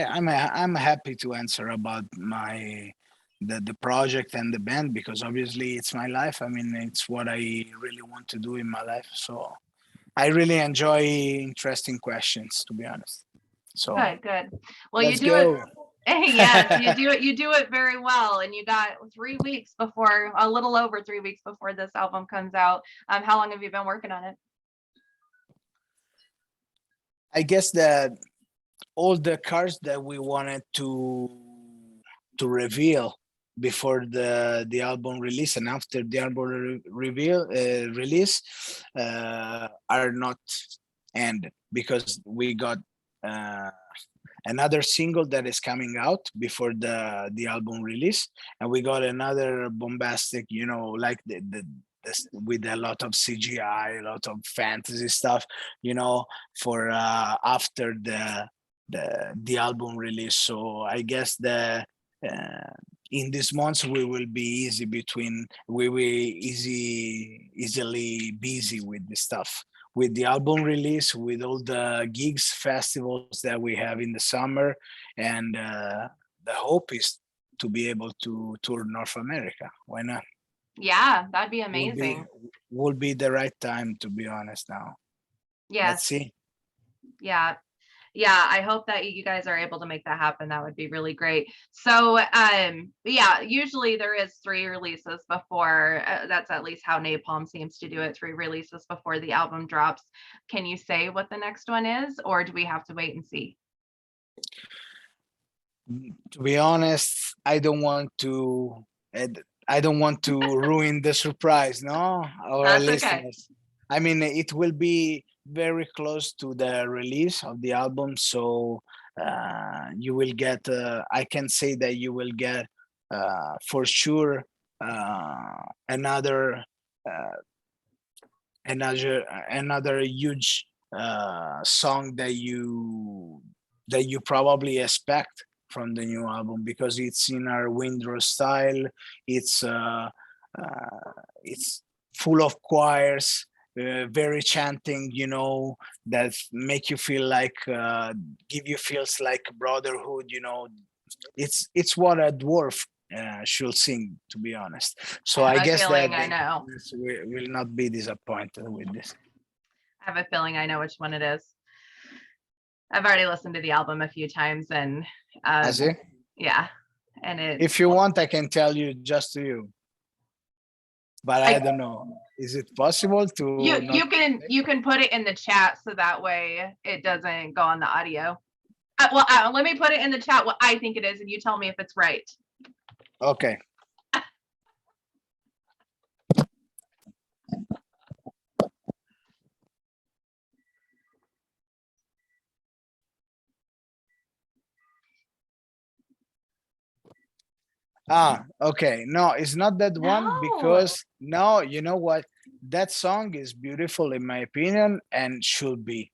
I'm happy to answer about the project and the band because obviously it's my life. I mean, it's what I really want to do in my life. So I really enjoy interesting questions, to be honest. So Good, good. Well, you let's do it. go. Yes, you do it very well. And you got 3 weeks before, a little over 3 weeks before this album comes out. How long have you been working on it? I guess that all the cards that we wanted to reveal before the album release and after the album release are not ended because we got uh, another single that is coming out before the album release, and we got another bombastic, like this, with a lot of CGI, a lot of fantasy stuff, for after the album release. So I guess in these months we will easily busy with the stuff, with the album release, with all the gigs, festivals that we have in the summer, and the hope is to be able to tour North America. Why not? Yeah, that'd be Will be amazing. will be the right time, to be honest. Now, let's Yes. see. Yeah. Yeah, I hope that you guys are able to make that happen. That would be really great. So, yeah, usually there is 3 releases before. That's at least how Napalm seems to do it. 3 releases before the album drops. Can you say what the next one is, or do we have to wait and see? To be honest, I don't want to ruin the surprise, no, our That's okay. listeners. I mean, it will be very close to the release of the album, so you will get. I can say that you will get for sure another uh, another huge song that you probably expect from the new album because it's in our Windrose style. It's uh, it's full of choirs, very chanting, that make you feel like give you feels like brotherhood. It's what a dwarf should sing, to be honest. So I I have a guess that feeling I know. we will not be disappointed with this. I have a feeling I know which one it is. I've already listened to the album a few times, and I see. yeah, and it. If you want, I can tell you just to you, but I I don't know. Is it possible to not? you can put it in the chat so that way it doesn't go on the audio. Well, let me put it in the chat what I think it is, and you tell me if it's right. Okay. Okay. No, it's not that one No. because no, you know what? That song is beautiful in my opinion and should be.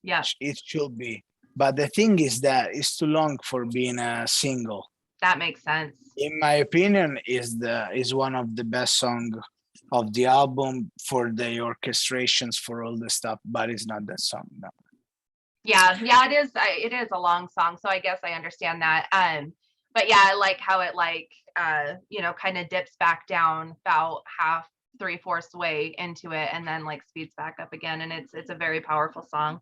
Yeah, It should be. But the thing is that it's too long for being a single. that makes sense. In my opinion, is one of the best song of the album for the orchestrations for all the stuff, but it's not that song. No. Yeah, yeah, it is. It is a long song, so I guess I understand that. But yeah, I like how it kind of dips back down about half, 3/4 way into it, and then like speeds back up again, and it's a very powerful song.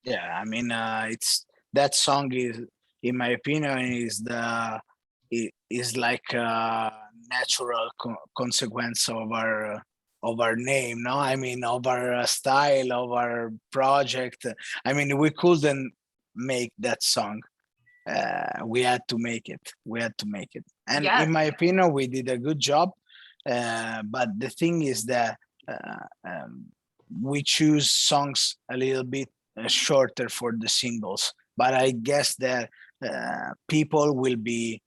Yeah, I mean, it's that song is, in my opinion, it is like a natural consequence of our name. No, I mean, of our style, of our project. I mean, we couldn't make that song. We had to make it. We had to make it, and in Yes. my opinion, we did a good job. But the thing is that uh, um, we choose songs a little bit shorter for the singles. But I guess that people will be,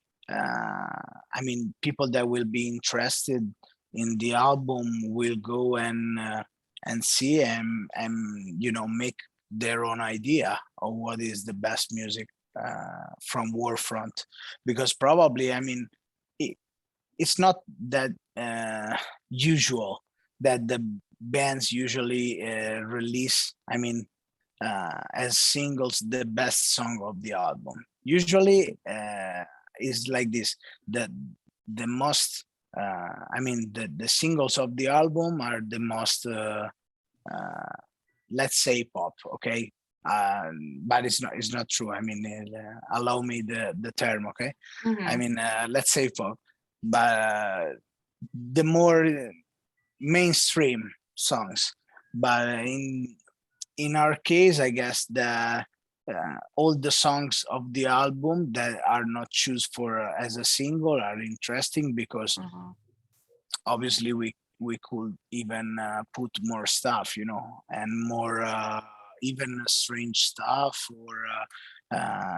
I mean, people that will be interested in the album will go and see and make their own idea of what is the best music from Warfront, because probably, I mean, it's not that usual that the bands usually release, I mean, as singles the best song of the album. Usually is like this. The most I mean the singles of the album are the most let's say pop, okay? But it's not true. I mean, allow me the term, okay? I Mhm. mean, let's say pop, but the more mainstream songs. But in our case, I guess the all the songs of the album that are not choose for as a single are interesting because Mhm. obviously we could even put more stuff, you know, and more even strange stuff or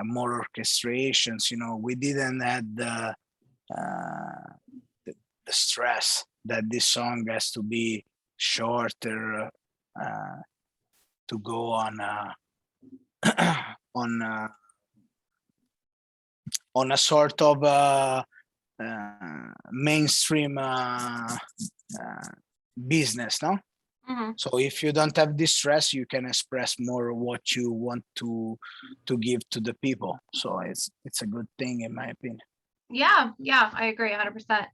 more orchestrations, you know. We didn't have uh, the stress that this song has to be shorter uh, to go on on on a sort of mainstream business, no? Mhm. So if you don't have this stress, you can express more what you want to give to the people. So it's a good thing in my opinion. Yeah, yeah, I agree 100%.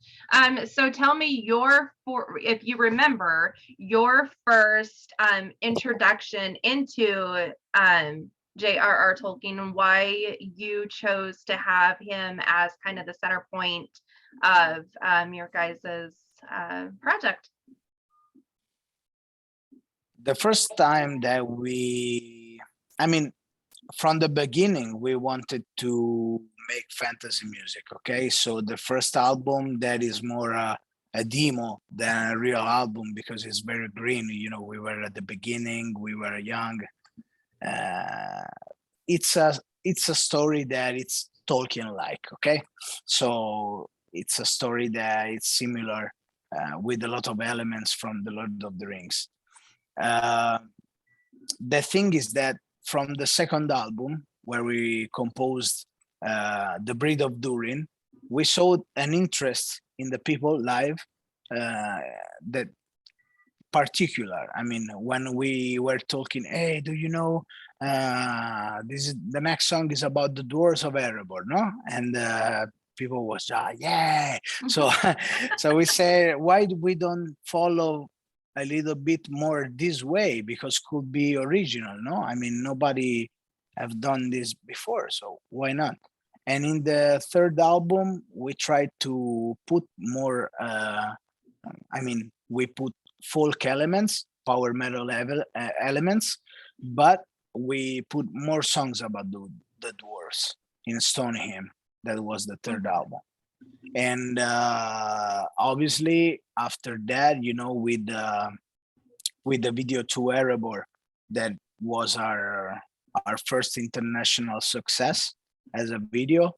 So tell me if you remember your first introduction into J.R.R. Tolkien and why you chose to have him as kind of the center point of your guys's project. The first time that I mean, from the beginning, we wanted to make fantasy music. Okay, so the first album that is more a demo than a real album because it's very green. You know, we were at the beginning, we were young. Uh, it's a story that it's Tolkien like. Okay, so it's a story that it's similar with a lot of elements from the Lord of the Rings. Uh, the thing is that from the second album, where we composed The Breed of Durin, we saw an interest in the people live that particular. I mean, when we were talking, hey, do you know this is the next song is about the dwarves of Erebor, no? And people was yeah. So so we say, why we don't follow a little bit more this way, because could be original, no? I mean, nobody have done this before, so why not? And in the third album we tried to put more I mean, we put folk elements, power metal elements, but we put more songs about the dwarves in Stoneham. That was the third Mhm. album. And obviously after that, you know, with the video to Erebor, that was our first international success as a video.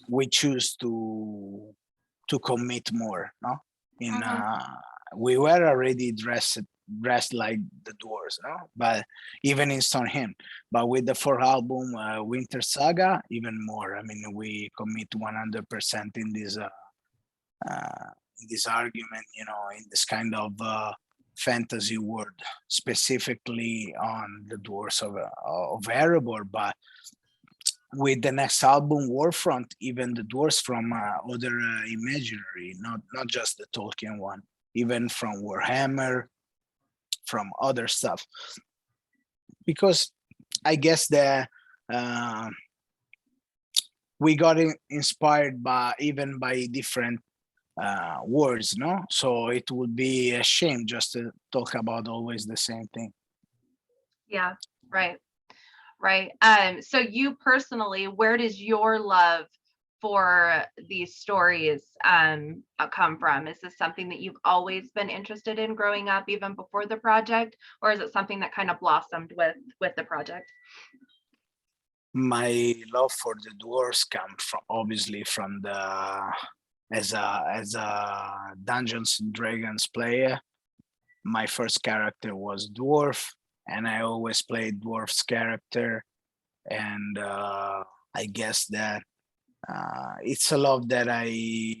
We choose to commit more, no? In Mhm. we were already dressed like the dwarves, no? But even in Stonehenge. But with the fourth album, Winter Saga, even more. I mean, we commit 100% in this argument, you know, in this kind of fantasy world, specifically on the dwarves of Erebor. But with the next album, Warfront, even the dwarves from other imaginary, not just the Tolkien one, even from Warhammer, from other stuff. Because I guess that uh, we got inspired by even by different words, no? So it would be a shame just to talk about always the same thing. Yeah, right. Right. So you personally, where does your love for these stories come from? Is this something that you've always been interested in growing up, even before the project, or is it something that kind of blossomed with the project? My love for the dwarves come from obviously from the as a Dungeons and Dragons player. My first character was dwarf, and I always played dwarf's character. And I guess that it's a love that I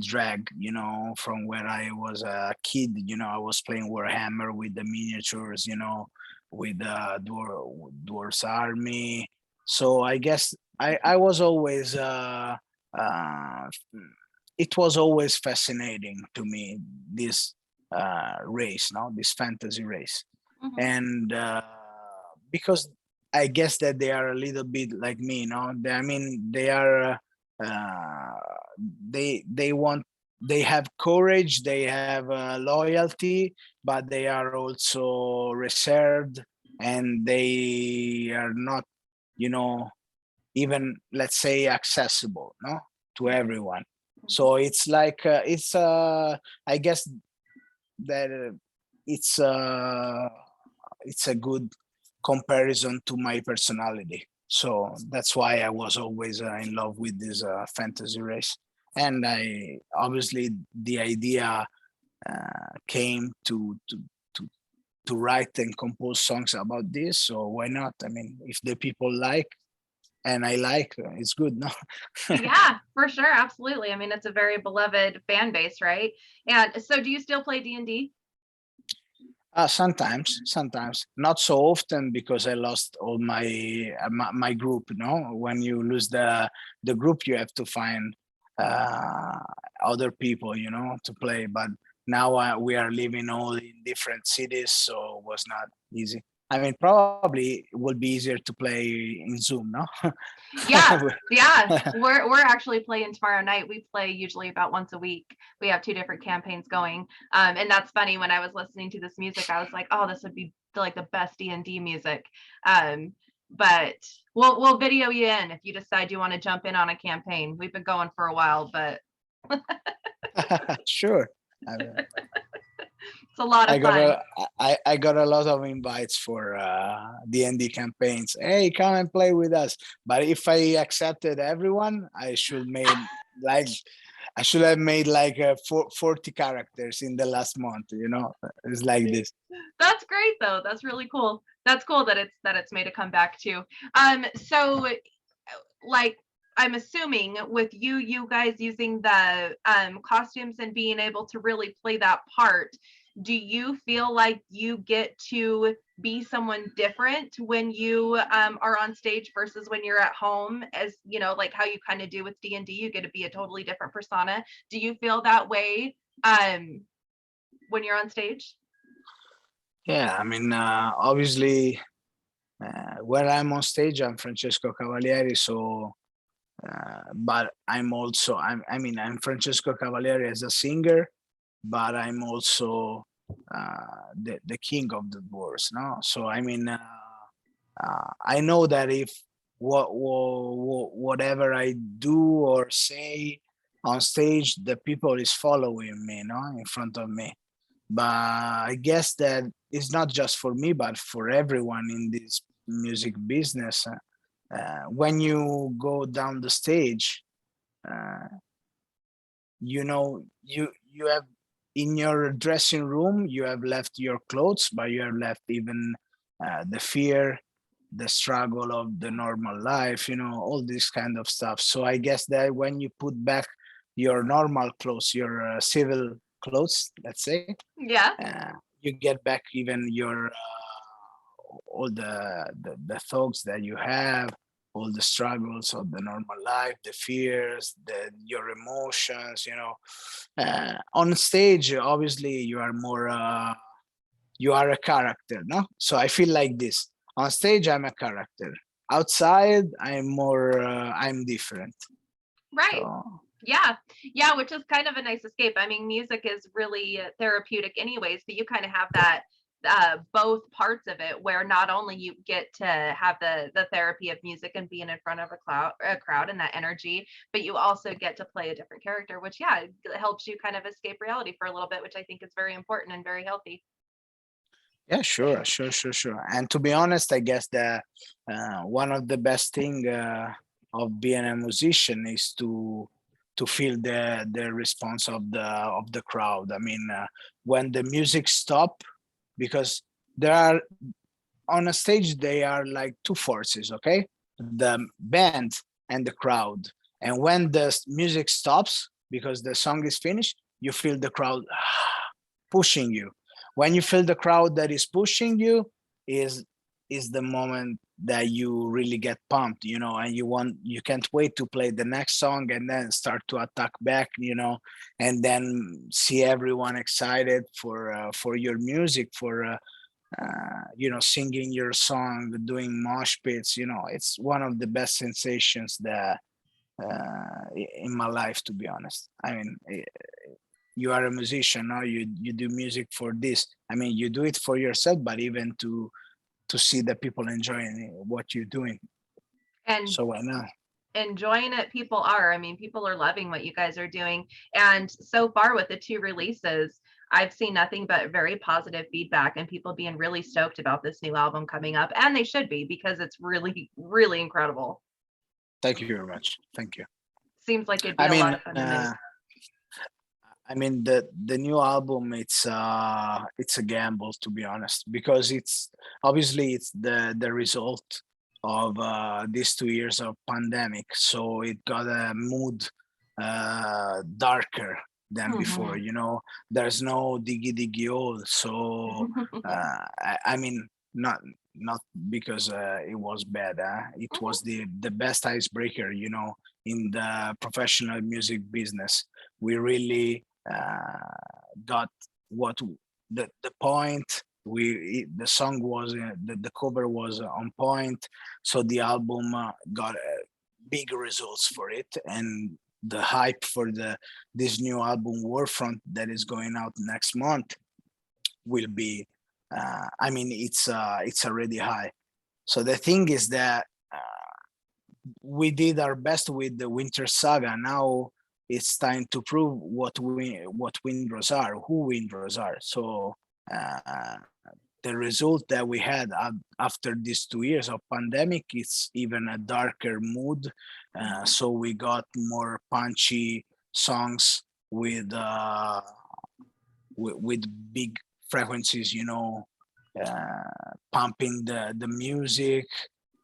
drag, you know, from where I was a kid. You know, I was playing Warhammer with the miniatures, you know, with Dwarf's army. So I guess I was always uh, it was always fascinating to me, this race, no, this fantasy race. Mhm. And because I guess that they are a little bit like me, no, I mean they are uh, they want, they have courage, they have loyalty, but they are also reserved, and they are not, you know, even, let's say, accessible, no, to everyone. Mhm. So it's like it's I guess that it's uh it's a good comparison to my personality. So that's why I was always in love with this fantasy race. And I obviously, the idea came to to write and compose songs about this. So why not? I mean, if the people like, and I like, it's good, no? Yeah, for sure, absolutely. I mean, it's a very beloved fan base, right? And so do you still play D&D? Sometimes, not so often, because I lost all my group. You know, when you lose the group, you have to find uh, other people, you know, to play. But now we are living all in different cities, so it was not easy. I mean, probably it would be easier to play in Zoom, no? Yeah, yeah. We're actually playing tomorrow night. We play usually about once a week. We have two different campaigns going. And that's funny. When I was listening to this music, I was like, oh, this would be like the best D&D music. But we'll video you in if you decide you want to jump in on a campaign. We've been going for a while, but Sure. it's a lot I of got fun. I got a lot of invites for D&D campaigns. Hey, come and play with us. But if I accepted everyone, like I should have made like 40 characters in the last month. You know, it's like this. That's great though. That's really cool. That's cool that it's made a comeback too. So like I'm assuming with you guys using the costumes and being able to really play that part, do you feel like you get to be someone different when you are on stage versus when you're at home, as you know, like how you kind of do with D&D, you get to be a totally different persona? Do you feel that way when you're on stage? Yeah, I mean, obviously, when I'm on stage, I'm Francesco Cavalieri. So, but I mean, I'm Francesco Cavalieri as a singer, but I'm also the king of the dwarves. No, so I mean, I know that if whatever I do or say on stage, the people is following me, no, in front of me. But I guess that it's not just for me, but for everyone in this music business. When you go down the stage, uh, you know, you have, in your dressing room, you have left your clothes, but you have left even the fear, the struggle of the normal life, you know, all this kind of stuff. So I guess that when you put back your normal clothes, your civil clothes, let's say, Yeah. uh, you get back even your all the thoughts that you have, all the struggles of the normal life, the fears, your emotions, you know. On stage, obviously, you are more you are a character, no? So I feel like this. On stage, I'm a character. Outside, I'm more I'm different. Right. So Yeah. Yeah, which is kind of a nice escape. I mean, music is really therapeutic anyways, but you kind of have that both parts of it, where not only you get to have the therapy of music and being in front of a crowd and that energy, but you also get to play a different character, which yeah, it helps you kind of escape reality for a little bit, which I think is very important and very healthy. yeah, sure. And to be honest, I guess that one of the best thing of being a musician is to feel the response of the crowd. I mean, when the music stop, because there are, on a stage, they are like two forces, okay? The band and the crowd. And when the music stops, because the song is finished, you feel the crowd pushing you. When you feel the crowd that is pushing you, is the moment that you really get pumped, and you can't wait to play the next song and then start to attack back, and then see everyone excited for your music, for singing your song, doing mosh pits. It's one of the best sensations that in my life, to be honest. I mean, you are a musician now, you do music for this. I mean, you do it for yourself, but even to see the people enjoying what you're doing. And So why not? enjoying it, people are. I mean, people are loving what you guys are doing. And so far with the 2 releases, I've seen nothing but very positive feedback and people being really stoked about this new album coming up. And they should be, because it's really, really incredible. Thank you very much. Thank you. Seems like it'd be I a lot mean, of fun to make. the new album, it's a gamble, to be honest, because it's obviously it's the result of these 2 years of pandemic, so it got a mood darker than before. There's no diggy diggy old, so I mean, not because it was bad. It was the best icebreaker, in the professional music business. We really got what the point. The song was the cover was on point, so the album got big results for it, and the hype for this new album Warfront that is going out next month will be I mean, it's already high. So the thing is that we did our best with the Winter Saga. Now it's time to prove what Windrose are, who Windrose are. So uh, the result that we had after these 2 years of pandemic, it's even a darker mood. So we got more punchy songs with big frequencies, pumping the music.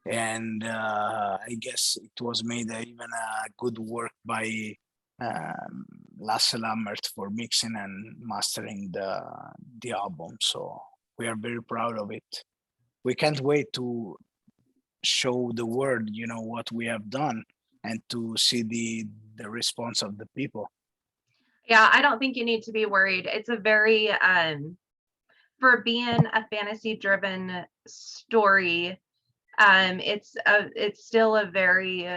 And I guess it was made even a good work by Lasse Lammert for mixing and mastering the album. So we are very proud of it. We can't wait to show the world, what we have done, and to see the response of the people. Yeah, I don't think you need to be worried. It's a very for being a fantasy driven story, it's still a very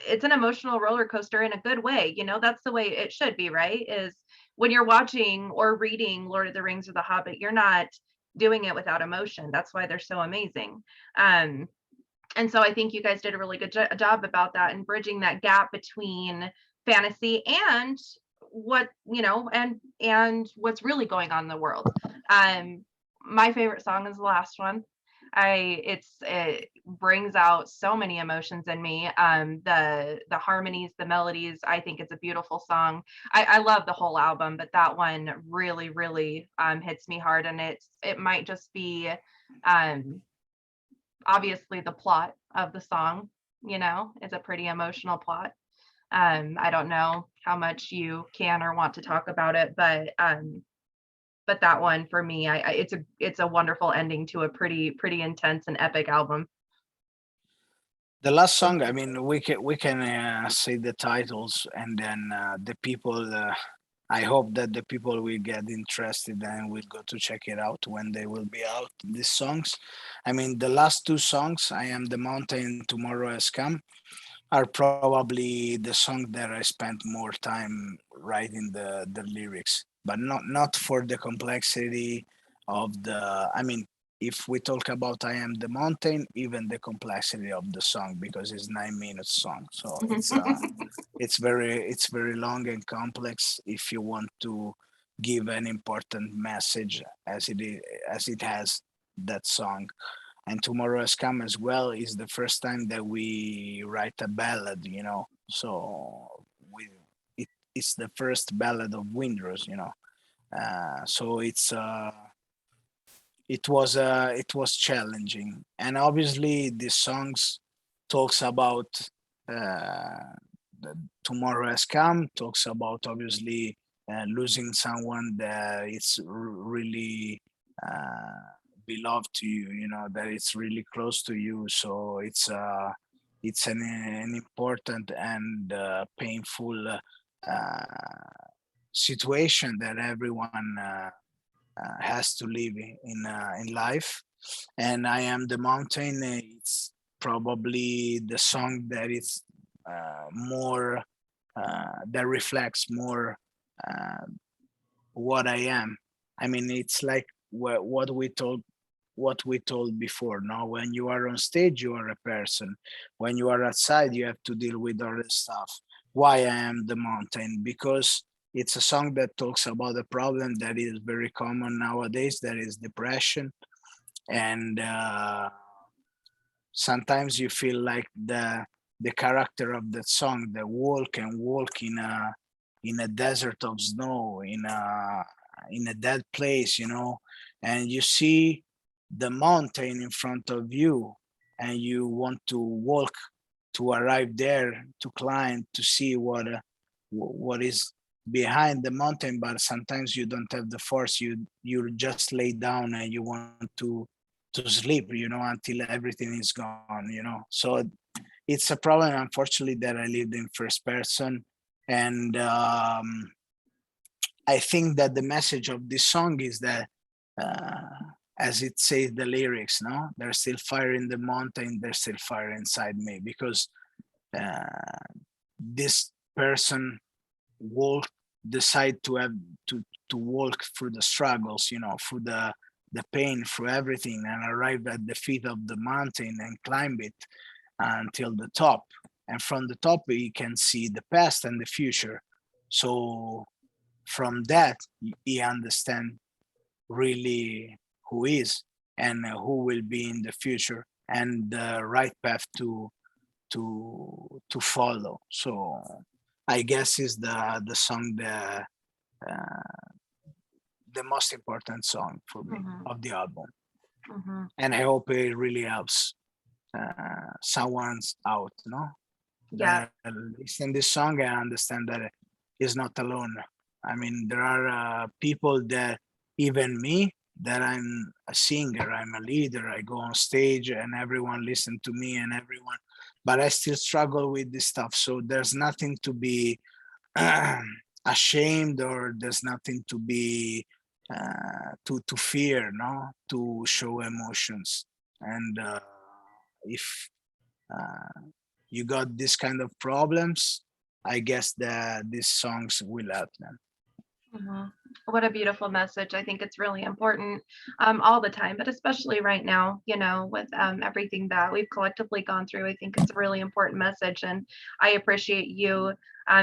it's an emotional roller coaster in a good way. That's the way it should be, right? Is when you're watching or reading Lord of the Rings or The Hobbit, you're not doing it without emotion. That's why they're so amazing. And so I think you guys did a really good job about that and bridging that gap between fantasy and what and what's really going on in the world. My favorite song is the last one. It brings out so many emotions in me. The harmonies, the melodies, I think it's a beautiful song. I love the whole album, but that one really, really hits me hard. And it might just be obviously the plot of the song, is a pretty emotional plot. I don't know how much you can or want to talk about it, but that one for me, it's a wonderful ending to a pretty intense and epic album. The last song, I mean, we can say the titles, and then the people. I hope that the people will get interested and will go to check it out when they will be out. These songs, I mean, the last 2 songs, "I Am the Mountain," "Tomorrow Has Come," are probably the song that I spent more time writing the lyrics, but not for the complexity of the. I mean, if we talk about "I Am the Mountain," even the complexity of the song, because it's 9 minutes song, so it's very long and complex. If you want to give an important message, as it has that song. And "Tomorrow Has Come" as well is the first time that we write a ballad, so it's the first ballad of Windrose. So it was challenging, and obviously the songs talks about uh, "Tomorrow Has Come," talks about obviously losing someone that it's really uh, beloved to you, you know, that it's really close to you. So it's an important and painful situation that everyone has to live in life. And I Am the Mountain, it's probably the song that is more that reflects more uh, what I am. I mean, it's like what we told before. Now, when you are on stage, you are a person. When you are outside, you have to deal with other stuff. Why I Am the Mountain? Because it's a song that talks about a problem that is very common nowadays. That is depression, and sometimes you feel like the character of that song, the walk and walk in a desert of snow, in a dead place, you know, and you see the mountain in front of you, and you want to walk to arrive there, to climb, to see what is behind the mountain, but sometimes you don't have the force. You just lay down and you want to sleep, you know, until everything is gone, you know. So it's a problem, unfortunately, that I lived in first person. And I think that the message of this song is that, as it says the lyrics, no, there's still fire in the mountain, there's still fire inside me, because this person walk decide to have to walk through the struggles, you know, through the pain, through everything, and arrive at the feet of the mountain and climb it until the top. And from the top, we can see the past and the future. So from that, he understand really who is and who will be in the future, and the right path to follow. So I guess is the song the most important song for me Mhm. of the album, Mhm. and I hope it really helps someone's out, no, Yeah. that listen this song and understand that he's not alone. I mean, there are people that, even me, that I'm a singer, I'm a leader, I go on stage and everyone listen to me and everyone, but I still struggle with this stuff. So there's nothing to be ashamed, or there's nothing to be to fear, no, to show emotions. And if uh, you got this kind of problems, I guess that these songs will help them. Mhm. What a beautiful message. I think it's really important all the time, but especially right now, you know, with everything that we've collectively gone through. I think it's a really important message. And I appreciate you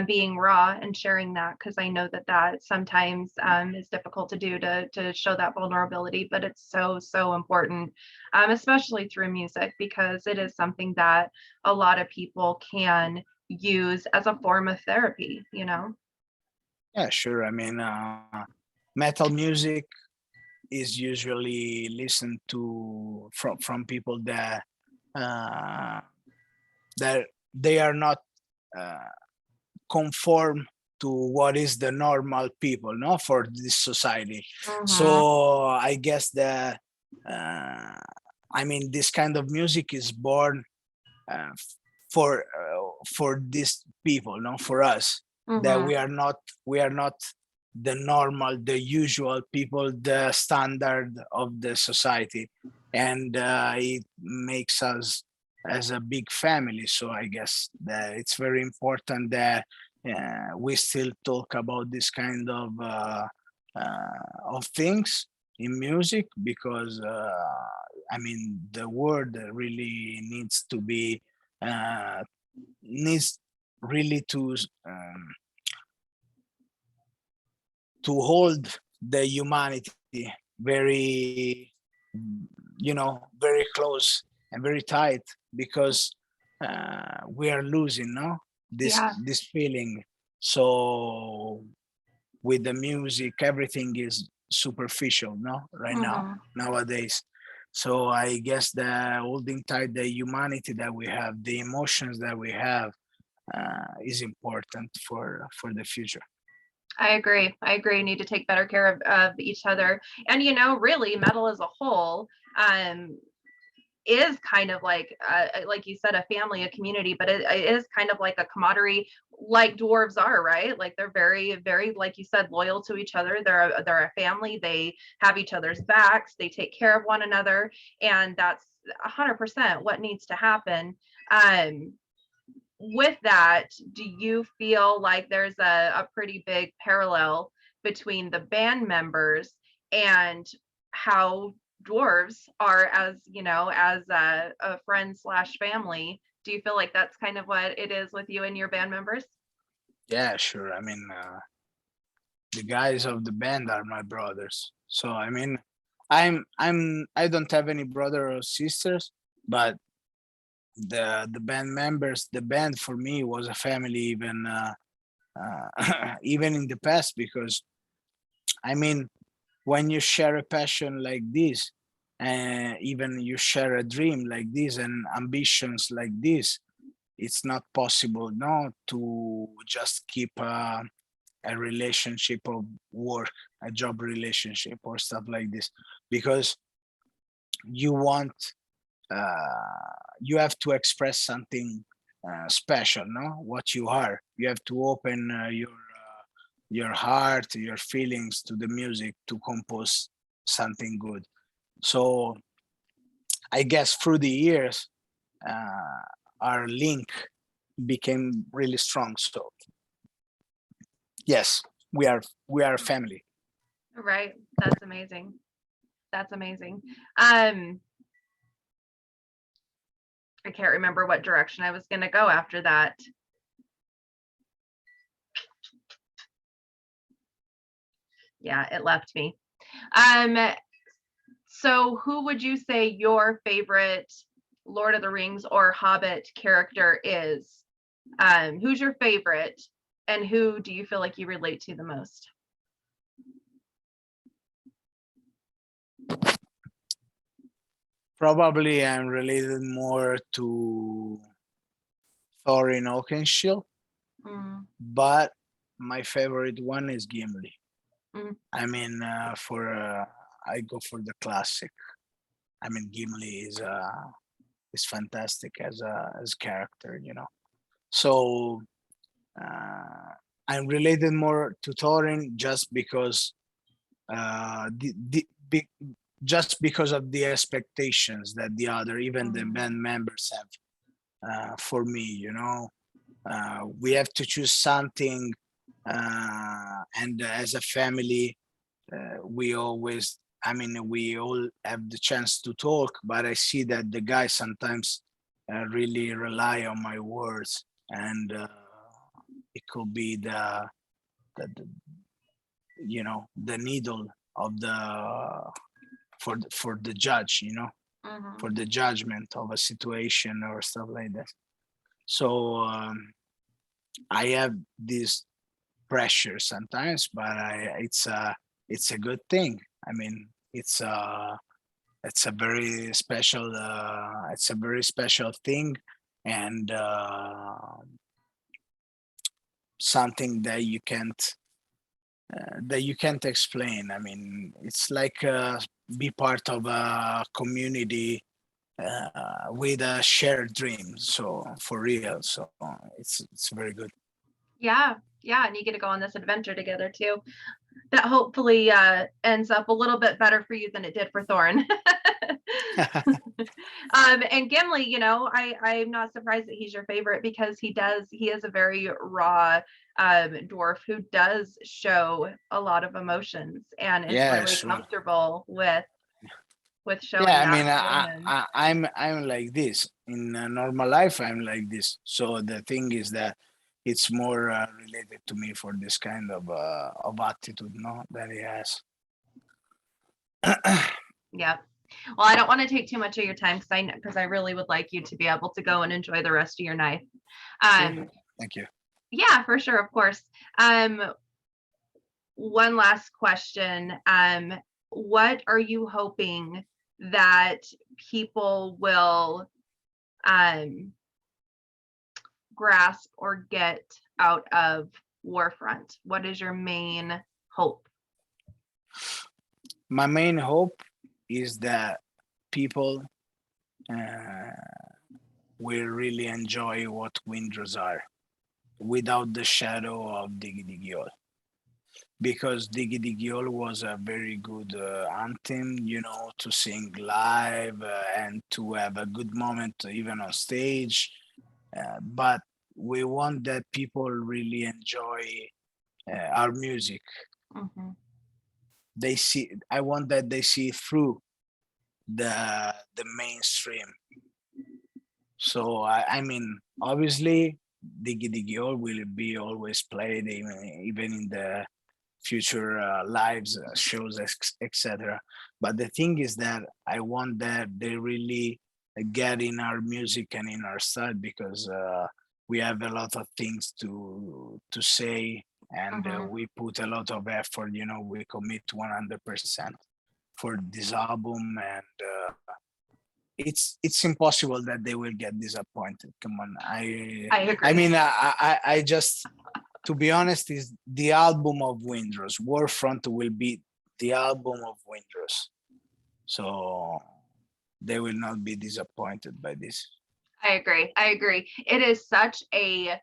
being raw and sharing that, because I know that that sometimes is difficult to do, to show that vulnerability, but it's so, so important, especially through music, because it is something that a lot of people can use as a form of therapy, you know? Yeah, sure. I mean, metal music is usually listened to from people uh, that they are not uh, conform to what is the normal people, no, for this society. Hmm. So I guess that uh, I mean, this kind of music is born uh, for these people, no, for us, that Hmm. we are not the normal, the usual people, the standard of the society, and it makes us as a big family. So I guess that it's very important that we still talk about this kind of things in music, because I mean, the world really uh, needs really to hold the humanity very, you know, very close and very tight, because we are losing, no, Yeah. this feeling. So with the music, everything is superficial, no, right now, Hmm. nowadays. So I guess the holding tight the humanity that we have, the emotions that we have, is important for the future. I agree. I agree. Need to take better care of each other. And really metal as a whole is kind of like you said, a family, a community, but it is kind of like a camaraderie, like dwarves are, right? Like they're very, very, like you said, loyal to each other. They're a family. They have each other's backs. They take care of one another, and that's 100% what needs to happen. Um, with that, do you feel like there's a pretty big parallel between the band members and how dwarves are, as a friend slash family? Do you feel like that's kind of what it is with you and your band members? Yeah, sure. I mean, the guys of the band are my brothers. So I mean, I don't have any brother or sisters, but the band members, the band for me was a family, even even in the past, because I mean, when you share a passion like this, even you share a dream like this and ambitions like this, it's not possible not to just keep a relationship of work, a job relationship or stuff like this, because you want, you have to express something special, no? What you are, you have to open your heart, your feelings to the music to compose something good. So I guess through the years, uh, our link became really strong. So yes, we are family. Right. That's amazing. That's amazing. um I can't remember what direction I was going to go after that. Yeah, it left me. um So, who would you say your favorite Lord of the Rings or Hobbit character is? Who's your favorite, and who do you feel like you relate to the most? Probably I'm related more to Thorin Oakenshield, Mm, but my favorite one is Gimli. mm, I mean, for I go for the classic. I mean, Gimli is fantastic as a character. So uh, I'm related more to Thorin just because just because of the expectations that the other, even the mm. band members have for me. We have to choose something, and as a family, we always, I mean, we all have the chance to talk, but I see that the guys sometimes really rely on my words, and it could be the the needle of the for the judge, Mhm. for the judgment of a situation or stuff like that. So I have this pressure sometimes, but it's a good thing. I mean, it's a very special thing, and something that you can't explain. I mean, it's like be part of a community with a shared dream. So for real, so it's very good. Yeah, yeah, and you get to go on this adventure together too. That hopefully ends up a little bit better for you than it did for Thorin. And Gimli, I'm not surprised that he's your favorite, because he is a very raw dwarf who does show a lot of emotions and is Yeah, really sure. comfortable with showing Yeah, I that mean, through him. I'm like this in normal life. I'm like this. So the thing is that it's more related to me for this kind of attitude, no, that he has. Yeah. Well, I don't want to take too much of your time, because I really would like you to be able to go and enjoy the rest of your night. Sure. Um, Thank you. yeah, for sure, of course. Um, one last question. What are you hoping that people will um, grasp or get out of Warfront? What is your main hope? My main hope is that people uh, will really enjoy what Windrose are without the shadow of Diggy Diggy, because Diggy Diggy was a very good anthem, to sing live and to have a good moment even on stage. But we want that people really enjoy our music. Mhm. I want that they see through the mainstream. So I mean, obviously, Diggy Diggy will be always played even in the future lives, shows, etc. But the thing is that I want that they really get in our music and in our style, because we have a lot of things to say, and Mhm. we put a lot of effort. We commit 100% for this album, and it's impossible that they will get disappointed. Come on, I I agree. mean, I just, to be honest, is the album of Windrose. Warfront will be the album of Windrose, so they will not be disappointed by this. I agree. I agree. It is such a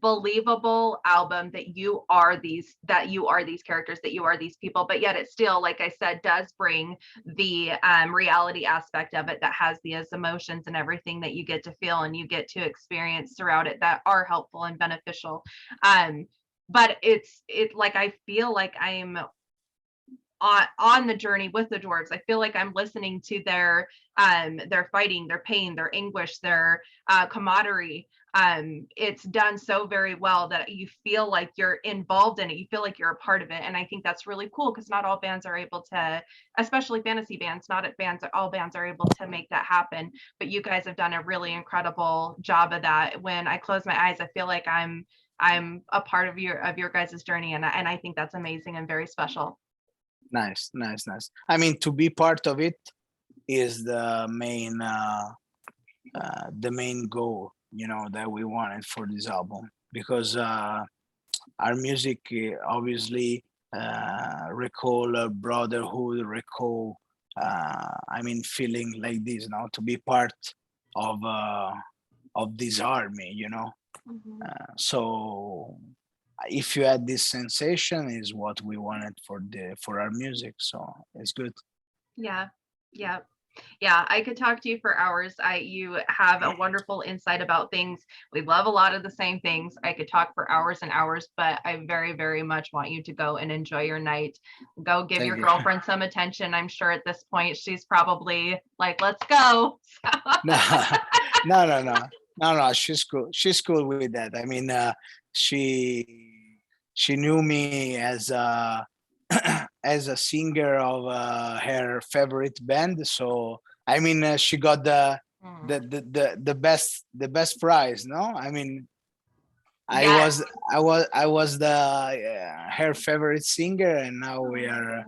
believable album that you are these characters, that you are these people, but yet it still, like I said, does bring the reality aspect of it, that has these emotions and everything that you get to feel and you get to experience throughout it, that are helpful and beneficial. But it like, I feel like I'm on the journey with the dwarves. I feel like I'm listening to their fighting, their pain, their anguish, their camaraderie. It's done so very well that you feel like you're involved in it. You feel like you're a part of it, and I think that's really cool, because not all bands are able to, especially fantasy bands. Not at bands, all bands are able to make that happen. But you guys have done a really incredible job of that. When I close my eyes, I feel like I'm a part of your guys' journey, and I think that's amazing and very special. Nice, nice, nice. I mean, to be part of it is the main goal, that we wanted for this album, because our music obviously recall brotherhood, recall I mean, feeling like this, to be part of this army. Mhm. So if you had this sensation, is what we wanted for our music, so it's good. Yeah. Yeah. Yeah, I could talk to you for hours. You have a wonderful insight about things. We love a lot of the same things. I could talk for hours and hours, but I very, very much want you to go and enjoy your night. Go give Thank your you. girlfriend some attention. I'm sure at this point she's probably like, let's go. No, no, no, no, no. She's cool with that. I mean, she knew me as a as a singer of her favorite band. So I mean, she got Mm. the best prize. No, I mean, I Yes. was I was the her favorite singer, and now we are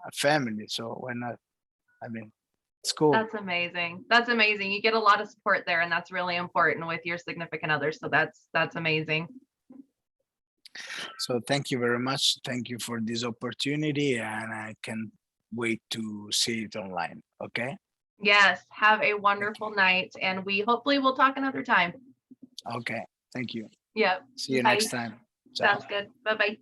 a family. So why not? I mean, it's cool. That's amazing. That's amazing. You get a lot of support there, and that's really important with your significant other. So that's amazing. So thank you very much. Thank you for this opportunity, and I can't wait to see it online. Okay. Yes. Have a Thank you. wonderful night, and we hopefully will talk another time. Okay. Thank you. Yep. See you next Bye. time. Ciao. Sounds good. Bye bye.